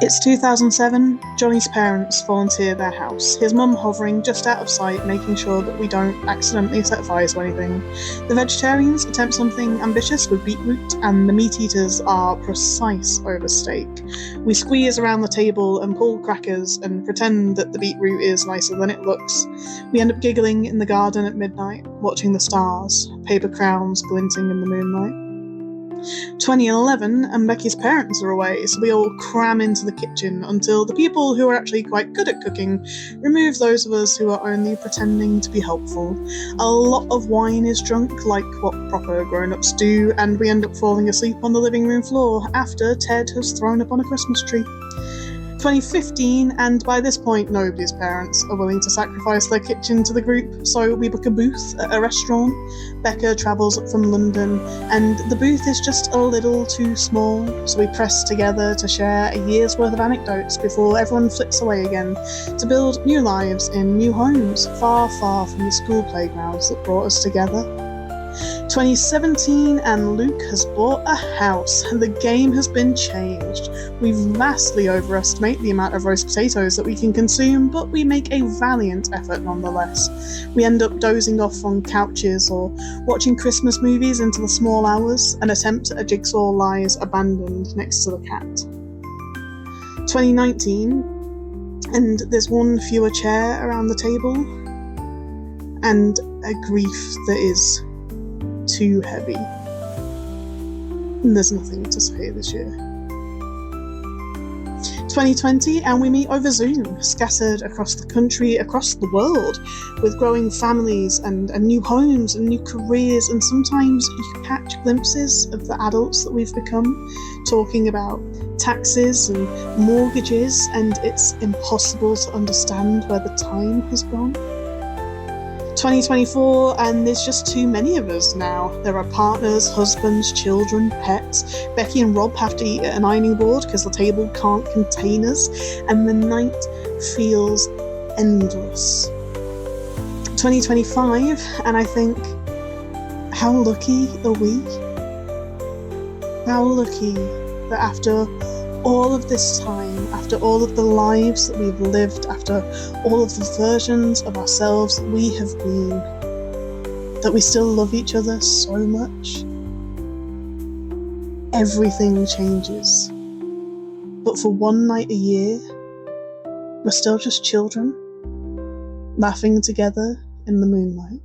It's 2007. Johnny's parents volunteer their house, his mum hovering just out of sight, making sure that we don't accidentally set fires to anything. The vegetarians attempt something ambitious with beetroot, and the meat eaters are precise over steak. We squeeze around the table and pull crackers and pretend that the beetroot is nicer than it looks. We end up giggling in the garden at midnight, watching the stars, paper crowns glinting in the moonlight. 2011, and Becky's parents are away, so we all cram into the kitchen until the people who are actually quite good at cooking remove those of us who are only pretending to be helpful. A lot of wine is drunk, like what proper grown-ups do, and we end up falling asleep on the living room floor after Ted has thrown up on a Christmas tree. 2015, and by this point nobody's parents are willing to sacrifice their kitchen to the group, so we book a booth at a restaurant. Becca travels up from London, and the booth is just a little too small, so we press together to share a year's worth of anecdotes before everyone flips away again to build new lives in new homes, far, far from the school playgrounds that brought us together. 2017, and Luke has bought a house. The game has been changed. We vastly overestimate the amount of roast potatoes that we can consume, but we make a valiant effort nonetheless. We end up dozing off on couches or watching Christmas movies into the small hours. An attempt at a jigsaw lies abandoned next to the cat. 2019, and there's one fewer chair around the table, and a grief that is too heavy. There's nothing to say this year. 2020, and we meet over Zoom, scattered across the country, across the world, with growing families and new homes and new careers, and sometimes you catch glimpses of the adults that we've become, talking about taxes and mortgages, and it's impossible to understand where the time has gone. 2024, and there's just too many of us now. There are partners, husbands, children, pets. Becky and Rob have to eat at an ironing board because the table can't contain us, and the night feels endless. 2025, and I think, how lucky are we? How lucky that after all of this time, after all of the lives that we've lived, after all of the versions of ourselves that we have been, that we still love each other so much. Everything changes. But for one night a year, we're still just children, laughing together in the moonlight.